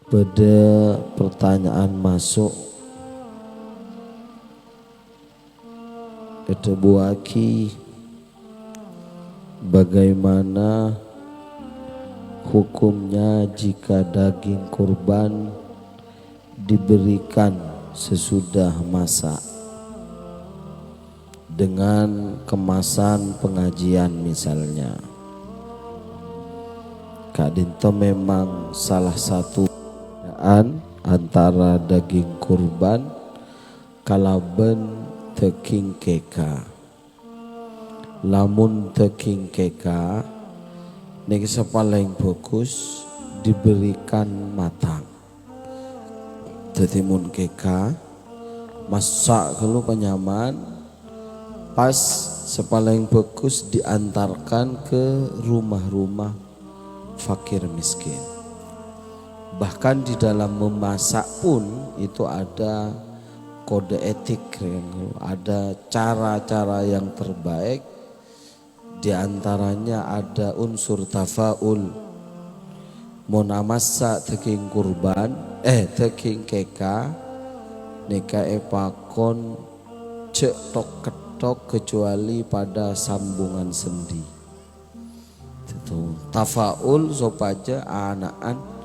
Pada pertanyaan masuk ada buaki bagaimana hukumnya jika daging kurban diberikan sesudah masak dengan kemasan pengajian misalnya. Kak Dinto memang salah satu antara daging kurban kalaben teking keka, lamun teking keka niki paling bagus diberikan matang. Jadi mun keka masak kalau penyaman pas sepaling bagus diantarkan ke rumah-rumah fakir miskin. Bahkan di dalam memasak pun itu ada kode etik, ada cara-cara yang terbaik. Di antaranya ada unsur tafaul. Mona masak teking kurban, teking keka, neka epakon cek tok ketok kecuali pada sambungan sendi. Itu tafaul supaya anak-anak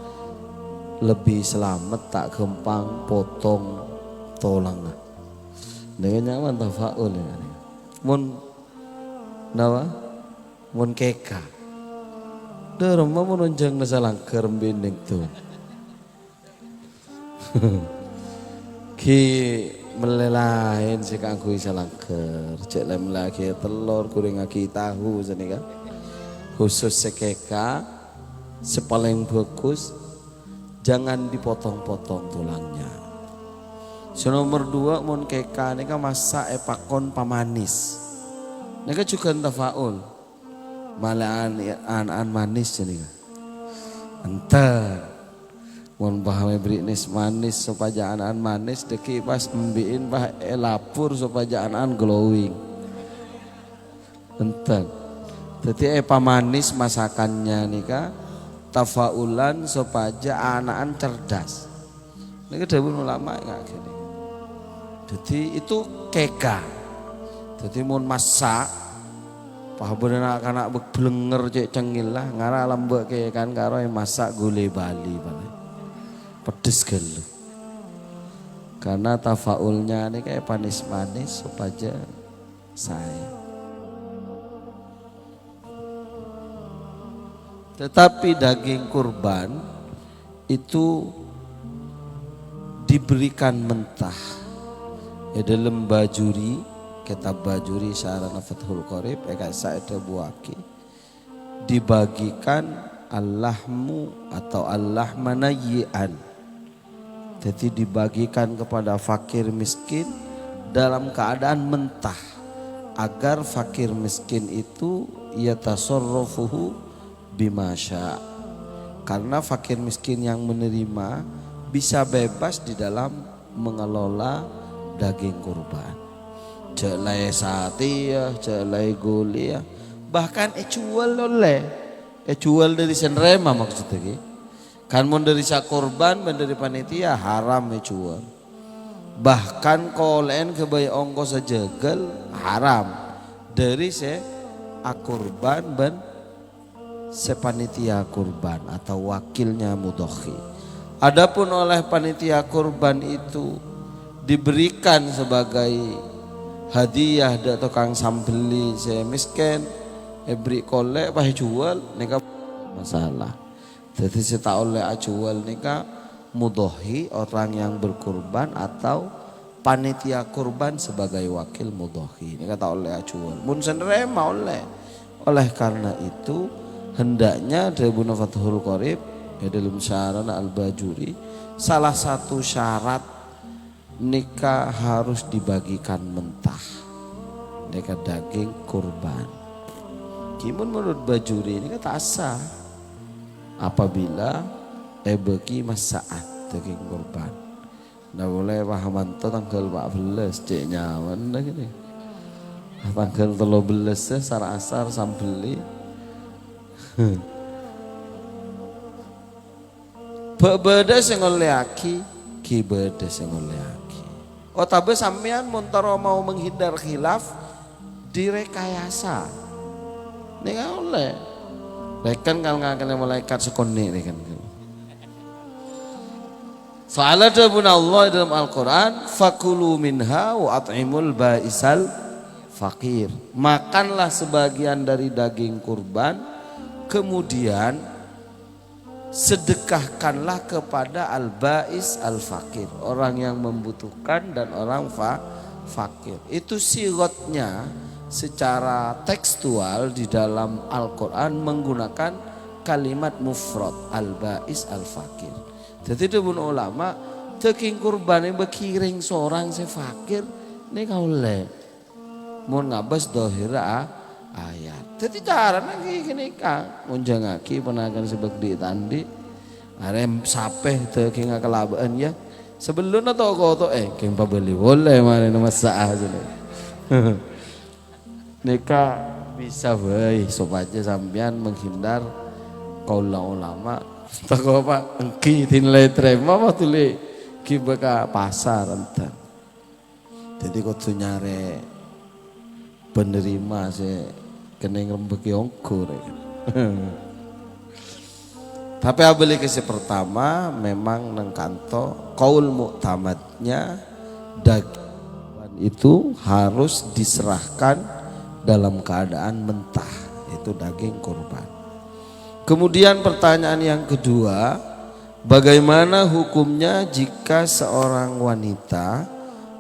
lebih selamat tak gempang potong tolang. Dengan nyaman tafaul ya. Mun nawa mun keka. Derem mun unjang nasalang kerembinding tuh. Ki melelain si kangku salangker. Cek lem lagi telur kuring aki tahu sini kan. Khusus sekeka sepaling bagus jangan dipotong-potong tulangnya. Nomor 2 mun keka nika masak epakon pamanis. Nika juga tafaul. Malahan an manis jadi. Enter. Mun bahame briknis manis supaya an manis deki pas mbiin bah elapur supaya an glowing. Enter. Jadi pamanis masakannya nika tafaulan supaya anak-anak cerdas. Ini dawuh ulama enggak gini. Jadi itu keka. Jadi mun masak pahabeun anak-anak blenger cek cengil lah ngara lembek ke kan karo masak gulai Bali bale. Pedes gelu. Karena tafaulnya ini kayak manis-manis supaya saya. Tetapi daging kurban itu diberikan mentah. Ya dalam bajuri, kitab bajuri syarana Fathul Qorib, Sa'id Buaki dibagikan allahmu atau allahma nayyi'an. Jadi dibagikan kepada fakir miskin dalam keadaan mentah agar fakir miskin itu yatasarrafuhu bimasya, karena fakir miskin yang menerima bisa bebas di dalam mengelola daging kurban. Jelai sati ya, jelai guli ya, bahkan jual oleh jual dari senrema maksudnya. Kan mau dari sakurban, dari panitia haram jual. Bahkan kolen kebayi ongkos sejegel haram dari se akurban ben sepanitia kurban atau wakilnya mudhohi. Adapun oleh panitia kurban itu diberikan sebagai hadiah dari tukang sambeli saya miskin, beri kolek bah jual nika masalah. Jadi saya oleh jual nika mudhohi orang yang berkurban atau panitia kurban sebagai wakil mudhohi nika tak oleh jual. Mun senerema oleh karena itu hendaknya Dabu Fathul Qorib ya dalam syarana al-bajuri salah satu syarat nikah harus dibagikan mentah, nikah daging kurban. Kimun menurut bajuri ini kata asa apabila bagi masaat daging kurban. Nah boleh pahamanto tanggal 14 cek nyaman gini. Tanggal 13 sar asar sambeli beda sing ngoleaki ki beda sing ngoleaki. Oh tabe sampean montoro mau menghindar khilaf direkayasa. Nek oleh. Rekan kalau ngakene malaikat sekone rekan. Fa'ala dabun Allah dalam Al-Quran fakulu minha wa at'imul ba'isal fakir. Makanlah sebagian dari daging kurban, kemudian sedekahkanlah kepada al-ba'is al-fakir, orang yang membutuhkan dan orang fakir. Itu sirotnya secara tekstual di dalam Al-Quran menggunakan kalimat mufrad al-ba'is al-fakir. Jadi debun ulama teking kurban yang berkiring seorang fakir ini kau le mau ngabas dohira ayat. Jadi cara lagi kini kang munjangaki penakan sebegdi tandi arem sapeh teking kelabaan ya sebelum atau kau keng pabeli boleh mana nama sah aja Nika bisa baik supaya sampean menghindar kaula ulama. Tak apa engki tinlai terima apa tuli ki beka pasar enten. Jadi kudu nyare penerima se kene ngrembeki ongkur. Tapi abeli kese pertama memang nang kanto kaul muktamadnya daging itu harus diserahkan dalam keadaan mentah, itu daging kurban. Kemudian pertanyaan yang kedua, bagaimana hukumnya jika seorang wanita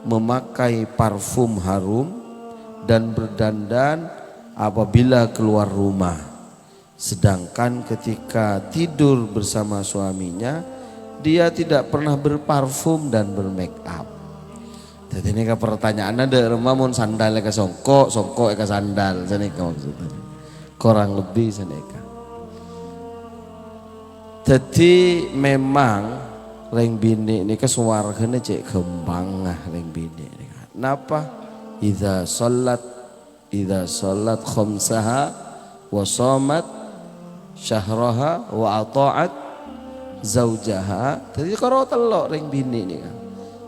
memakai parfum harum dan berdandan apabila keluar rumah, sedangkan ketika tidur bersama suaminya dia tidak pernah berparfum dan bermake up. Jadi ini ke pertanyaan ada rumah mun sandal ke songkok ke sandal senika maksudnya. Kurang lebih senika. Jadi memang reng bini ini kesuwargane cek kembang reng bini ini. Napa? Idza salat khamsaha wa shamat syahraha wa ata'at zaujaha. Jadi kalau telok reng bini ini kan.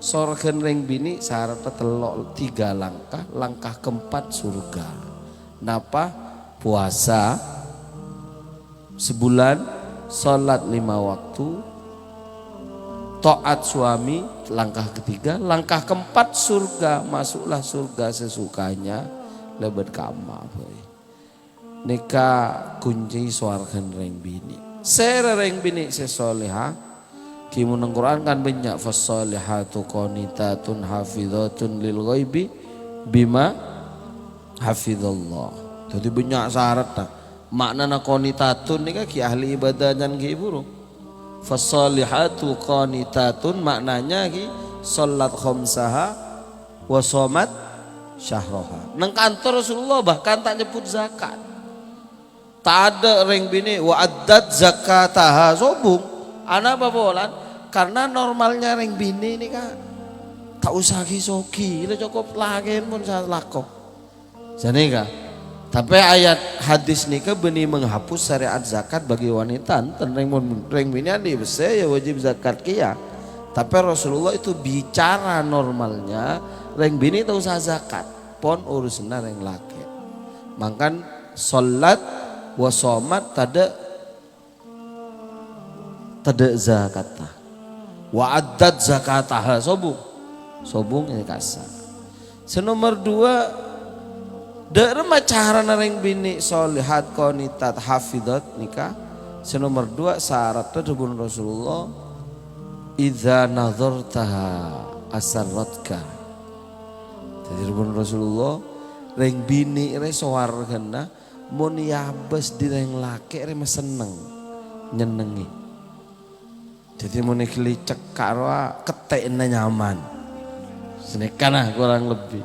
Sorgen reng bini syarat telok 3 langkah, langkah keempat surga. Napa? Puasa sebulan, salat 5 waktu, taat suami, langkah ketiga, langkah keempat surga, masuklah surga sesukanya lebet kama boy. Nika kunci suarkan reng bini. Sere reng bini sesoleha. Kimun Al-Quran kan banyak fasolihatu qanitatun hafidhatun lil ghaibi bima hafidhallah. Jadi banyak syarat dah. Makna qanitatun ni ki ahli ibadah dan ki burung. Fasolihatu qanitatun maknanya ki salat khamsaha wa shamat syahraha. Nang kantor Rasulullah bahkan tak nyebut zakat. Tak ada reng bini wa addat zakataha sobung. Ana apa bolan? Karena normalnya reng bini ini kan tak usah kisoki, itu cukup lagi pun saya lakok. Jadi kan, tapi ayat hadis nika beni menghapus syariat zakat bagi wanita. Dan reng bini adi besar ya wajib zakat kia. Tapi Rasulullah itu bicara normalnya reng bini tak usah zakat, pon urusnya reng laki. Makan salat wasomat tada zakatah. Wa addat zakataha sobung ini kasar. Senomor 2 derma cara nareng bini solihat qanitat hafidat nikah. Senomor 2 syaratnya debun Rasulullah idza nazartaha asarratka. Jadi debun Rasulullah reng bini re sawargana mun yabes di reng laki re seneng nyenengi. Jadi mau nekli cekak keteknya nyaman, senekanah kurang lebih.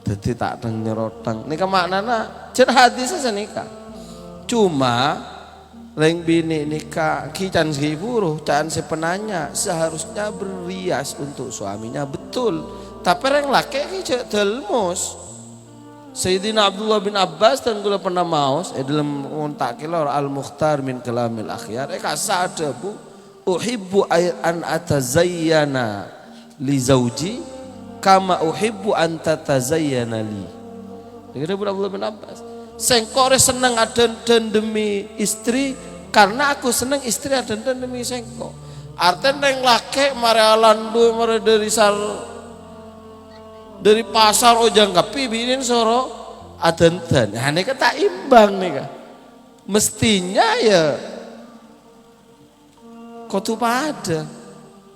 Jadi tak teng nyerotang. Nika maknana cer hadis senika. Cuma reng bini nika kican si buruh, can si penanya seharusnya berias untuk suaminya betul. Tapi reng laki ki cek delmus. Sayyidina Abdullah bin Abbas dan gula pernah maos dalam untak kilor al-mukhtar min kalamil akhyar kasa ada bu uhibbu an atazayyana li zauji kama uhibbu an tatazayyana li. Dengar Abdullah bin Abbas. Sengkore seneng aden demi istri karena aku seneng istri aden demi sengko. Artinya neng laki mare alandu mare dari pasar ojang kapi binin soro aden-den. Nah ini tak imbang nih kak. Mestinya ya kok tuh pada.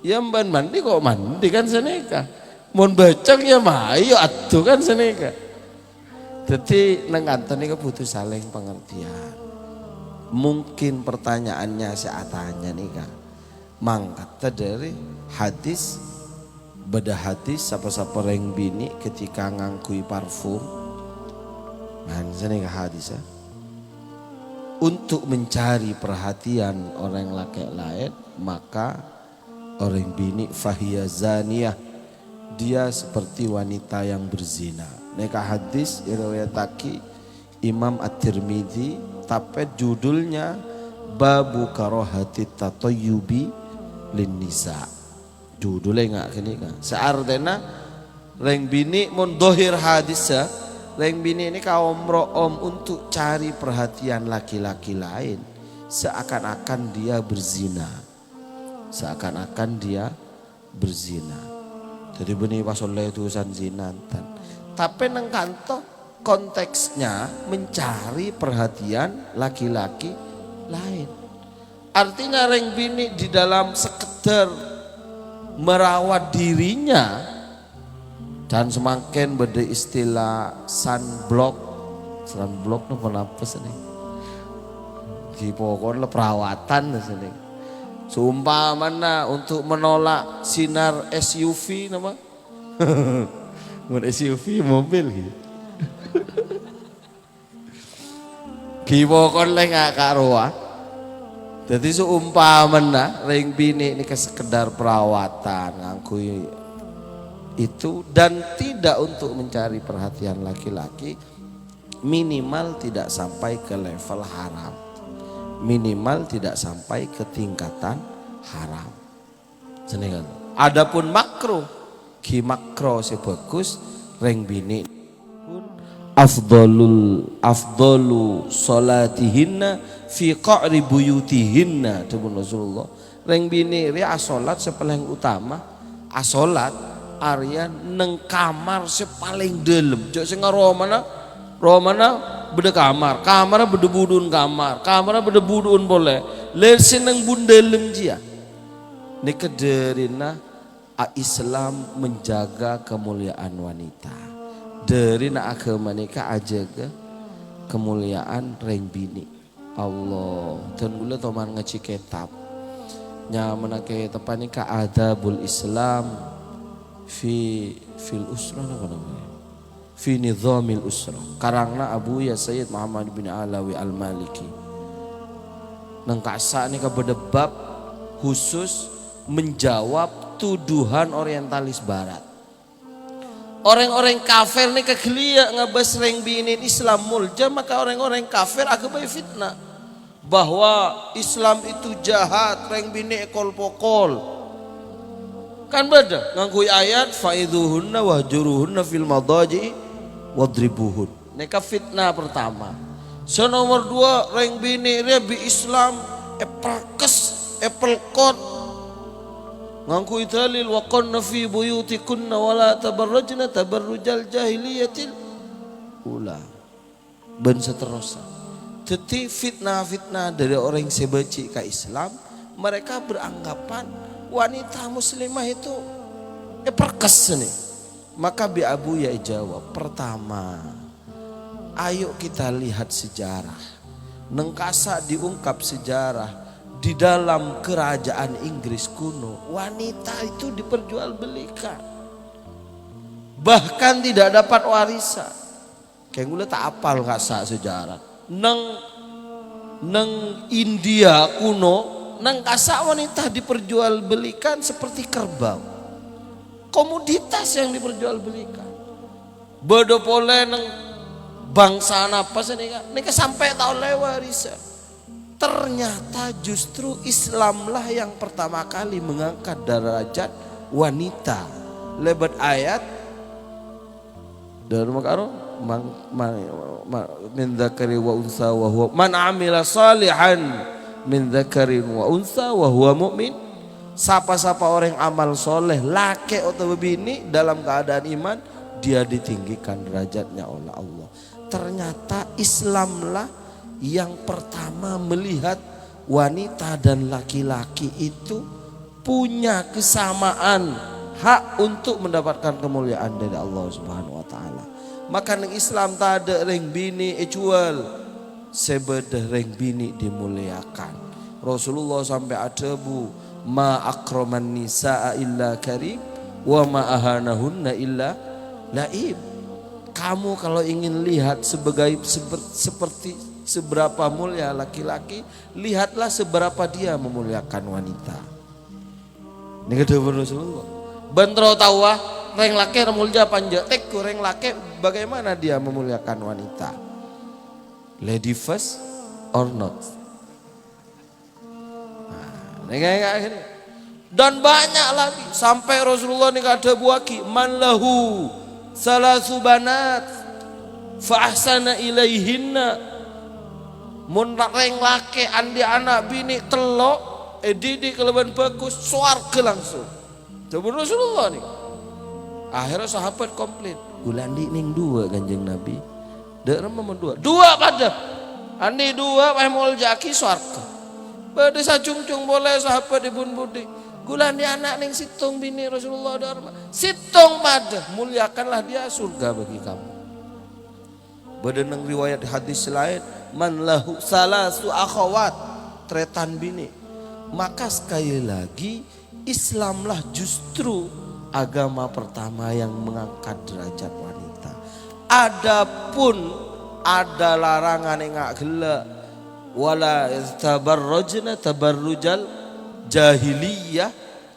Ya mban mandi kok mandi kan seneka. Mon bacang ya mayo atuh kan seneka. Jadi neng anton ini butuh saling pengertian. Mungkin pertanyaannya seatanya nih kak. Mangkata dari hadis beda hadis siapa-siapa reng bini ketika ngangkui parfum. Nah ini hadis ya. Untuk mencari perhatian orang laki lain maka orang bini fahiya zaniyah, dia seperti wanita yang berzina. Neka hadis riwayatake Imam At-Tirmidzi tapi judulnya babu karohati tatayyubi lin nisa. Judulnya enggak kene kan. Seartena reng bini mun dohir hadisnya reng bini ini kaum room untuk cari perhatian laki-laki lain seakan-akan dia berzina. Seakan-akan dia berzina. Jadi benih pasoleh itu urusan zina. Tapi neng kanto konteksnya mencari perhatian laki-laki lain. Artinya reng bini di dalam sekedar merawat dirinya dan semakin beda istilah sunblock nopo napas nih. Ki pokoknya perawatan sini. Seumpamana untuk menolak sinar SUV nama. Mun SUV mobil gitu. Ki pokoknya nggak karuan. Jadi seumpamana ring bini ini sekedar perawatan ngangkui itu dan tidak untuk mencari perhatian laki-laki, minimal tidak sampai ke level haram, minimal tidak sampai ke tingkatan haram. Senengan. Adapun makruh, ki makro sebagus ring bini afdolu salatihinna fi qa'ri buyutihinna dawuh Rasulullah. Reng bini ria salat sepaling utama asolat area neng kamar sepaling dalam. Jok sing romana beda kamar beda budun kamar beda budun boleh ler seneng bun dalam dia. Nika derina Islam menjaga kemuliaan wanita. Dari nak agama nikah aja ke kemuliaan reng bini Allah dan gula toman ngaji kitab nyaman ke tepan nikah adabul Islam fil usrah apa namanya fi nizamil usrah karangna Abu Ya Sayyid Muhammad bin Alawi Al-Maliki nang kasa nikah berdebab khusus menjawab tuduhan orientalis barat. Orang-orang kafir nih kegelia ngebahas reng bini Islam mulja, maka orang-orang kafir agak fitnah bahwa Islam itu jahat, reng bini ekol pokol. Kan beda ngangkui ayat faiduhunna wahjuruhunna fil madaji wadribuhun. Neka fitnah pertama. So nomor dua reng bini rebi Islam epelkot ngangkui dalil wa qanna fi buyutikunna wala tabarrajna tabarrujal jahiliyatil ula ben seterusnya. Jadi fitnah-fitnah dari orang yang sebaci ke Islam, mereka beranggapan wanita muslimah itu perkes nih. Maka Bi Abu ya jawab, pertama ayo kita lihat sejarah. Nengkasa diungkap sejarah di dalam kerajaan Inggris kuno, wanita itu diperjualbelikan. Bahkan tidak dapat warisan. Kayak gue tak apal nggak sah sejarah. Neng India kuno, neng kasa wanita diperjualbelikan seperti kerbau. Komoditas yang diperjualbelikan. Bodo pole neng bangsa apa sih nika sampai tahun lewat riset. Ternyata justru Islamlah yang pertama kali mengangkat derajat wanita. Lebat ayat dari makaro min dzakari wa unsa wa huwa man amila salihan min dzakarin wa unsa wa huwa mu'min. Siapa-siapa orang yang amal soleh laki atau bini dalam keadaan iman, dia ditinggikan derajatnya oleh Allah. Ternyata Islamlah yang pertama melihat wanita dan laki-laki itu punya kesamaan hak untuk mendapatkan kemuliaan dari Allah Subhanahu wa taala. Maka nang Islam tak ada reng bini jual, sebedah reng bini dimuliakan. Rasulullah sampai ada bu ma akraman nisaa illa karim wa ma ahanahunna illa laib. Kamu kalau ingin lihat seperti seberapa mulia laki-laki, lihatlah seberapa dia memuliakan wanita. Ini kedua Rasulullah. Bentro tawa reng laki mulia panja teku reng laki bagaimana dia memuliakan wanita. Lady first or not? Nah, dan banyak lagi sampai Rasulullah ini ada buaki man lahu salasu banat fa ahsana ilaihinna. Mun reng laki andi anak bini telok didik kelebihan bagus swarga langsung. Coba Rasulullah nih. Akhirnya sahabat komplit. Gulandi ning dua Kanjeng Nabi. Dek remem dua pada. Andi dua wae mol jaki swarga. Pada sajung-jung boleh sahabat ibun budi. Gulandi anak ning situng bini Rasulullah dharma. Situng pada muliakanlah dia surga bagi kamu. Badanang riwayat hadis lain man lahu salasu akhawat tretan bini. Maka sekali lagi Islamlah justru agama pertama yang mengangkat derajat wanita. Adapun ada larangan yang gak gela wala tabarrujna tabarrujal jahiliyah.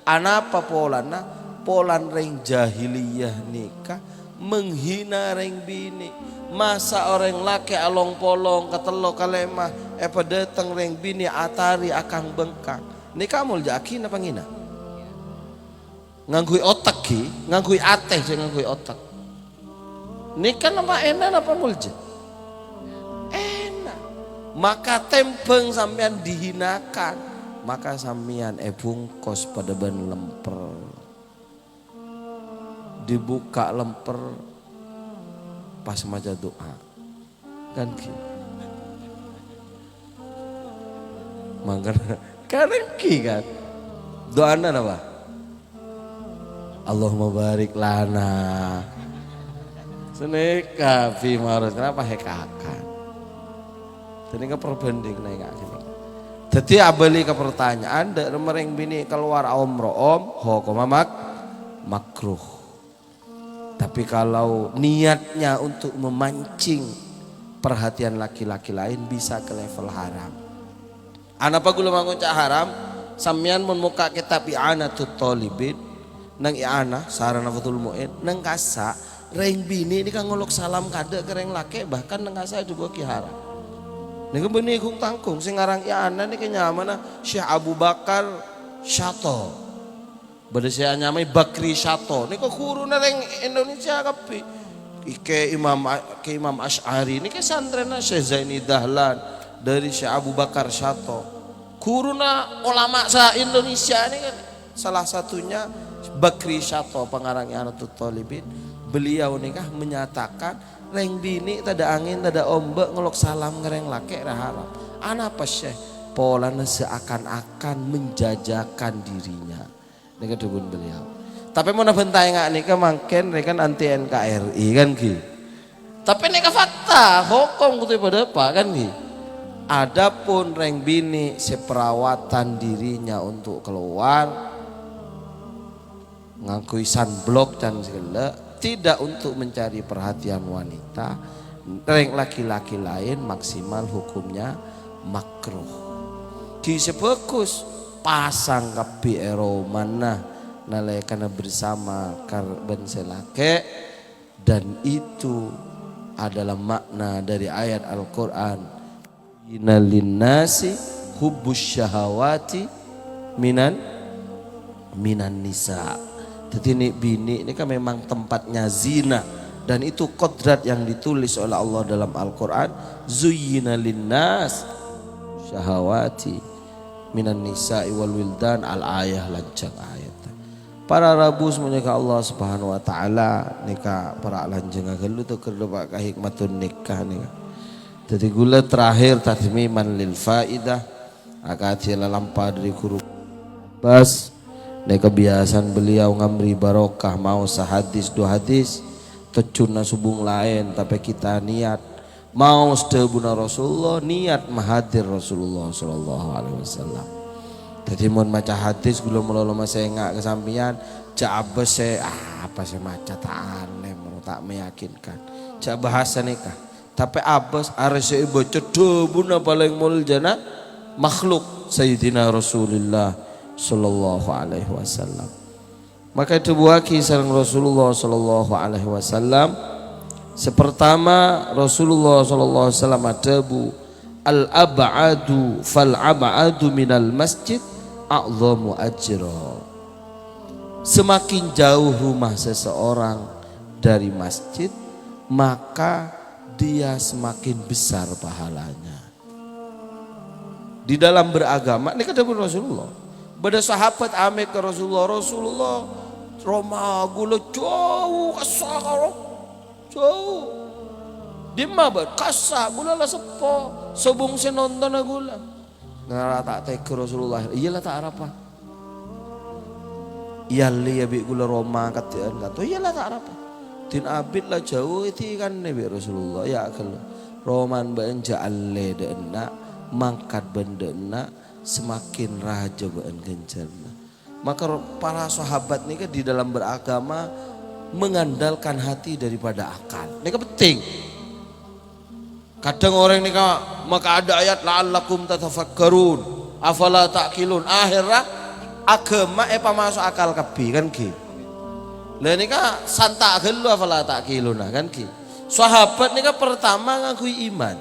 Anapa polana polan reng jahiliyah nikah menghina reng bini. Masa orang laki along polong ketelo kalemah pada datang reng bini atari akang bengkak. Ini kamu jaki apa ngina? Nganggui otak ki, nganggui ateh jangan nganggui otak. Ini kan apa enak apa mulja? Enak. Maka tempeng sampean dihinakan, maka sampean bungkos pada ban lemper. Dibuka lemper pas maca doa kan ki mangkar kan ki kan doana apa Allahumma barik lana seneka fi marus kenapa hekakan jadi ke perbanding naik gini jadi abali ke pertanyaan dak mereng bini keluar omro hokomamak makruh. Tapi kalau niatnya untuk memancing perhatian laki-laki lain bisa ke level haram. Anapa gula manguncak haram? Sampeyan mun muka kitab I'anatut Thalibin nang i'anah sarana fatul mu'in nang kasa reng bini ini kan ngolok salam kade ke reng laki bahkan nang kasa juga ki haram. Ning beuni kung tangkung sing aran i'anah niki nyamana Syekh Abu Bakar Syato. Berdasarkan nyamai Bakri Syato. Ini kok guru neng Indonesia kapi. Ke Imam Asy'ari. Ini ke santrena Syekh Zaini Dahlan dari Syekh Abu Bakar Syato. Guru na ulama sa Indonesia ini kan salah satunya Bakri Syato pengarang I'anatut Thalibin. Beliau nikah menyatakan reng bini tada angin tada ombak ngelok salam ngereng laki haram. Anapa Syekh? Polana seakan-akan menjajakan dirinya. Nika dubun beliau. Tapi mau bentai nggak nika mungkin mereka anti NKRI kan ki. Tapi nika fakta, hukum kutu pada apa kan ki. Adapun reng bini seperawatan dirinya untuk keluar ngakui sunblock dan segala tidak untuk mencari perhatian wanita. Reng laki-laki lain maksimal hukumnya makruh. Ki sebagus pasang kapi mana nalai karena bersama karban selake dan itu adalah makna dari ayat Al-Quran. Innalin nasi hubbus syahawati minan nisa. Jadi ini bini ini kan memang tempatnya zina, dan itu kodrat yang ditulis oleh Allah dalam Al-Quran. Zuyyina linnas syahawati minan nisa'i wal wildan, al-ayah lanjang ayat. Para rabu semuanya Allah Subhanahu wa taala nikah para lanjeng agelu tu kerja ka hikmatun nikah nikah. Jadi gula terakhir tatmiman lil faidah akati lampah dari guru bas. Ini kebiasaan beliau ngamri barokah mau sehadis dua hadis tecuna subung lain, tapi kita niat mau sedebuna Rasulullah, niat mahadir Rasulullah sallallahu alaihi wasallam. Jadi mau maca hadis gula melolo masih enggak kesampian cak saya apa sih maca tak aneh tak meyakinkan cak bahasa nikah, tapi abas arese bocor debuna paling muljana makhluk Sayyidina Rasulullah sallallahu alaihi wasallam. Maka itu buaki sareng Rasulullah sallallahu alaihi wasallam. Sepertama Rasulullah sallallahu alaihi wasallam adabu al-ab'adu fal-ab'adu minal masjid a'zamu ajra. Semakin jauh rumah seseorang dari masjid, maka dia semakin besar pahalanya. Di dalam beragama, ini kata Rasulullah. Pada sahabat ame ke Rasulullah Roma gula jauh kasar jauh. Dimma ba kasa gula lah sepo sobong senonton na gula. Nara tak tay ke Rasulullah. Iyalah tak apa. Iyali abi gula Roma katian kato. Iyalah tak apa. Tin abid lah jauh itu kan nabi Rasulullah ya kalau Roman banja alle dena mangkat bendena semakin raja baan gencerna. Maka para sahabat nih di dalam beragama mengandalkan hati daripada akal. Ini penting. Kadang orang ini maka ada ayat la'allakum tatafakkarun afala ta'qilun, akhirnya agama apa masuk akal kabi kan ki. Lah nika santak gelu afala ta'qilun kan ki. Sahabat nika pertama ngakui iman.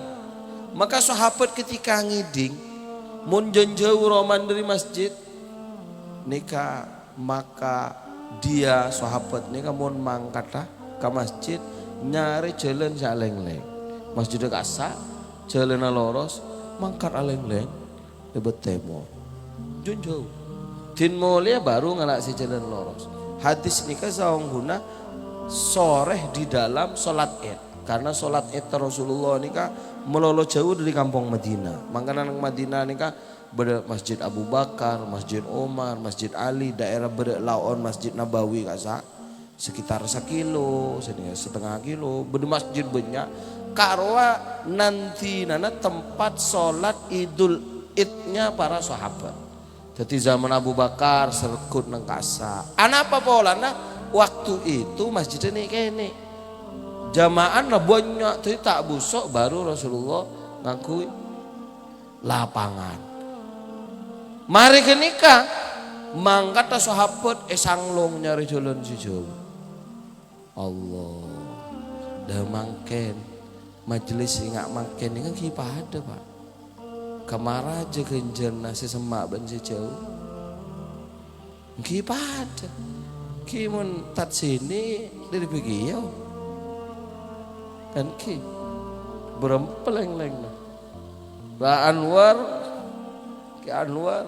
Maka sahabat ketika ngiding mun jauh roman dari masjid nika, maka dia sahabat nika mun mangkata ke masjid nyari jalan saleng-leng. Masjid kasa jalan loros mangkat aleng-leng lebet temo jun jauh din mulia baru ngalak si jalan loros. Hadis nika saung guna soreh di dalam solat id, karena solat id Rasulullah nika melolo jauh dari kampung Madinah. Makanya nang Madinah nika ber Masjid Abu Bakar, Masjid Umar, Masjid Ali, daerah berlaon Masjid Nabawi kasa sekitar 1 kilo, setengah kilo, ber masjid banyak. Karwa nanti nana tempat sholat idul idnya para sahabat. Jadi zaman Abu Bakar serkut nang kasa. Anapa polana waktu itu masjid ini kene jamaah na banyak, tapi tak busuk baru Rasulullah ngakui lapangan. Mari ke nikah mangkata sahabat sanglong nyari jalan si jauh. Allah dah mangken majelis ingat mangken ini kan kipa ada pak. Kamara aja kenjen nasi semak ben si jauh. Kipa ada. Kimun tat sini dari begitu. Kan ki berempeleng-leng nah. Ba Anwar Ki Anwar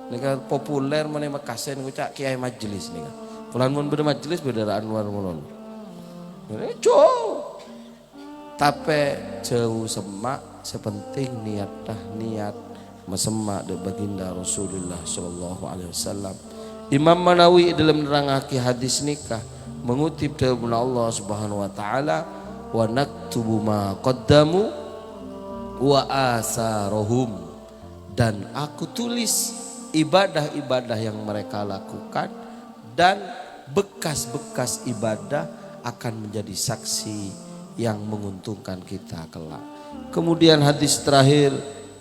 nika populer mana makasen ngucak kiai majelis nika. Kulan mun beda majelis beda Anwar mulon. Ini jauh. Tapi jauh semak sepenting niat dah niat mesemak de baginda Rasulullah sallallahu alaihi wasallam. Imam Manawi dalam nerangake hadis nikah mengutip dari Allah Subhanahu wa taala wa naktubu ma qaddamu wa asarahum, dan aku tulis ibadah-ibadah yang mereka lakukan dan bekas-bekas ibadah akan menjadi saksi yang menguntungkan kita kelak. Kemudian hadis terakhir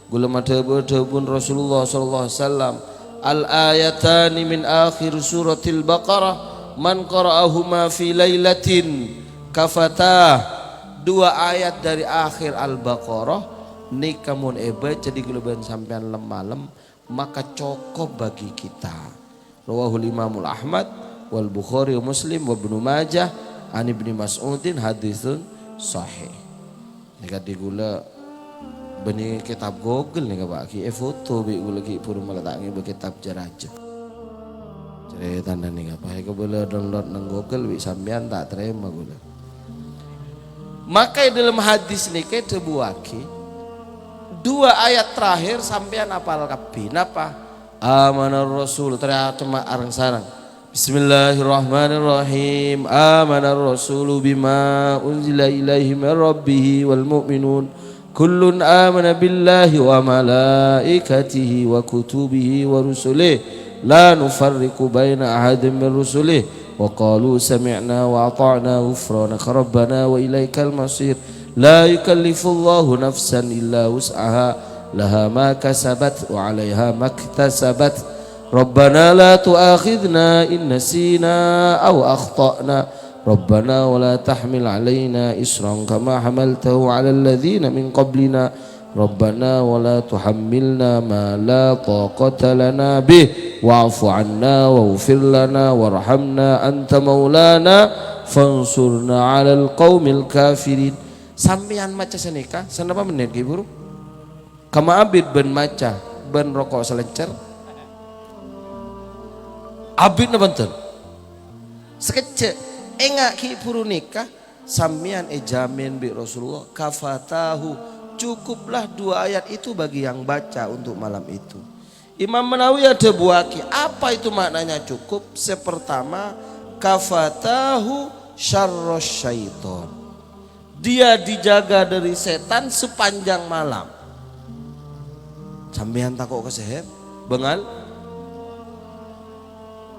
gula madhabun Rasulullah sallallahu alaihi wasallam al ayatani min akhir suratil Baqarah man qara'ahuma fi lailatin kafatah 2 ayat dari akhir Al-Baqarah nika mun baca di guluban sampean malam maka cukup bagi kita. Rawahul Imamul Ahmad wal Bukhari wa Muslim wa Ibnu Majah an Ibnu Mas'udin haditsun sahih. Nika digula beni kitab Google nika Pak ki foto bi gula ki purun malatangi be kitab jaraja. Cerita nika Pak ka boleh download nang Google wi sampean tak terima gula. Maka dalam hadis niki tebuaki 2 ayat terakhir sampean apal kabeh napa? Amanar Rasul teriak cuma arang-sarang. Bismillahirrahmanirrahim. Amanar Rasulu bima unzila ilaihi min rabbih wal mu'minun. Kullun amana billahi wa malaikatihi wa kutubihi wa rusulihi la nufarriqu baina ahadin min rusulihi. وقالوا سمعنا وأطعنا غفرانك ربنا وإليك المصير لا يكلف الله نفسا إلا وسعها لها ما كسبت وعليها ما اكتسبت ربنا لا تؤاخذنا إن نسينا أو أخطأنا ربنا ولا تحمل علينا إصرا كما حملته على الذين من قبلنا ربنا ولا تحملنا ما لا طاقة لنا به واعف عنا واغفر لنا وارحمنا أنت مولانا فانصرنا على القوم الكافرين. Sampean maca senika senapa menit ki Buru? Kama abid ben maca ben rokok selencer. Abid na banten. Sekece engak ki Buru nikah sampean jamin bi Rasulullah kafatahu cukuplah 2 ayat itu bagi yang baca untuk malam itu. Imam Menawi ada buaki. Apa itu maknanya cukup? Sepertama kafatahu syarros syaiton. Dia dijaga dari setan sepanjang malam. Sampean takok keseher bengal.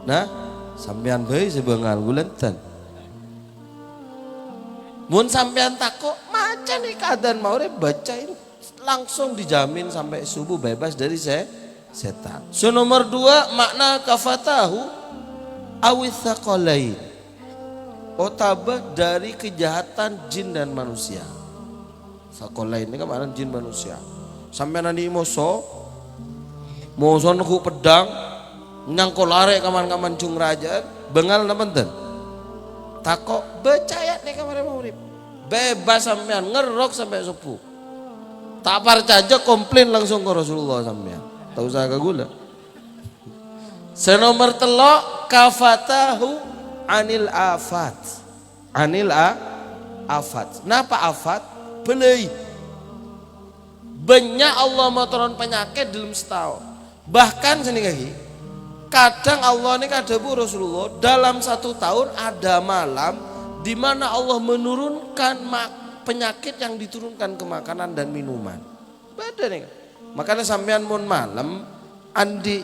Nah, sampean bae sebengal gulenten. Mun sampean takok maca nih keadaan maure bacain langsung dijamin sampai subuh bebas dari setan. So nomor 2 makna kafatahu awithaqalain. Otabah dari kejahatan jin dan manusia. Thaqalain ini kan makna jin manusia. Sampean nani moso nuku pedang nyangko lare kaman-kaman cung raja bengal namenten. Takok baca ayat nih kamar mau urip bebas sampean ngerok sampai subuh tak percaya komplain langsung ke Rasulullah sampean tak usah ke gula. Senomor 3 kafatahu anil afat napa afat belai banyak Allah mau turun penyakit dalam setahun bahkan sini kaki. Kadang Allah ini kadabu Rasulullah dalam 1 tahun ada malam di mana Allah menurunkan penyakit yang diturunkan ke makanan dan minuman. Beda nih. Makanya sampean mun malam andi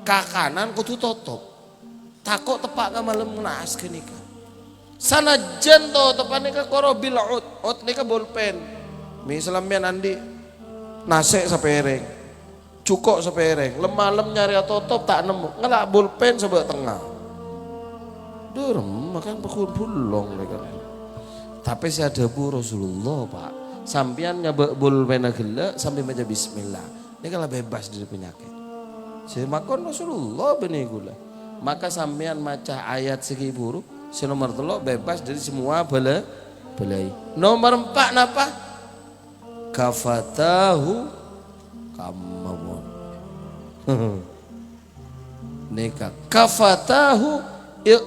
kakanan kudu tutup. Takut tepak ke malam naas ke nikah. Sana jento tepak nikah korobil out nikah bolpen. Misalnya andi nasek sapereng. Cukok sepereng, lemalem nyari top tak nemu, ngelak bulpen sebelah tengah. Durem makan pekun bulong mereka. Tapi saya ada bu Rasulullah Pak, sampian nyabak bulpen gila sambil baca Bismillah. Ini kalau bebas dari penyakit. Saya makan Rasulullah benih gula. Maka sampian maca ayat segi buruk, si nomor 3 bebas dari semua balai. Nomor 4 napa? Kafatahu kamamon. Neka kafatahu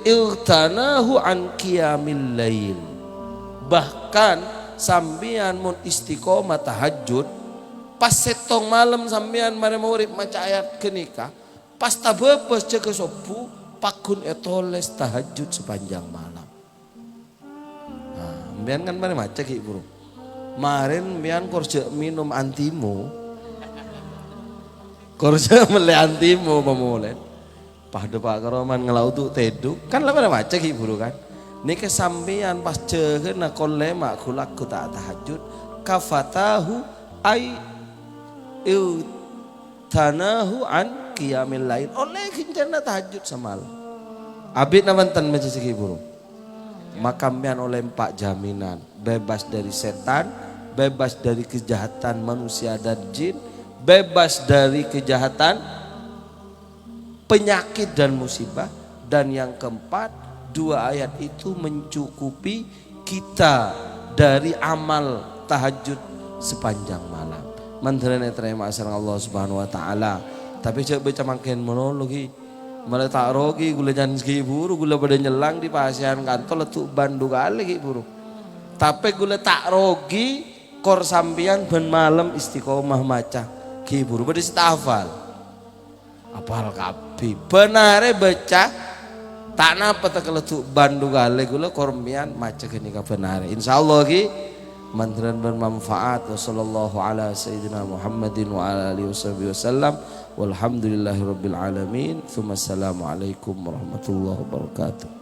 iltanahu an qiyamil lail. Bahkan sambian mun istiqomah tahajud pas setong malam sambian mare maurip maca ayat kenika pas tabebes jaga sopu pakun etoles tahajud sepanjang malam. Nah, mbian kan mare maca ki bro. Marin mbian korje minum antimo. Korja mele antimo pemulen. Pahde Pak Karoman ngelau tuh tedu kan lah pada maca ki buru kan. Nika sampean pas cegeuna kolema kulak ku tak tahajud kafatahu ai tanahu an qiyamil lail. Oleh kincana tahajud semalam. Abid namantan maca ki buru. maka mian oleh 4 jaminan, bebas dari setan, bebas dari kejahatan manusia dan jin, bebas dari kejahatan penyakit dan musibah, dan yang keempat 2 ayat itu mencukupi kita dari amal tahajud sepanjang malam. Mandrane terima asal Allah Subhanahu wa taala. Tapi cek baca makin monologi malah tak rogi gula jangan segi buru gula pada nyelang di pasian kantor letuk bandu kali ki buru. Tapi gula tak rogi kor sampian ben malam istiqomah maca ki buru pada istafal. Apal kapi benare baca tak napa tak letuk bandu kali gula kormian maca kini ka benare. Insyaallah ki mandaran bermanfaat. Wassallallahu ala sayyidina Muhammadin wa ala alihi wasallam. Walhamdulillahirabbil alamin. Assalamualaikum warahmatullahi wabarakatuh.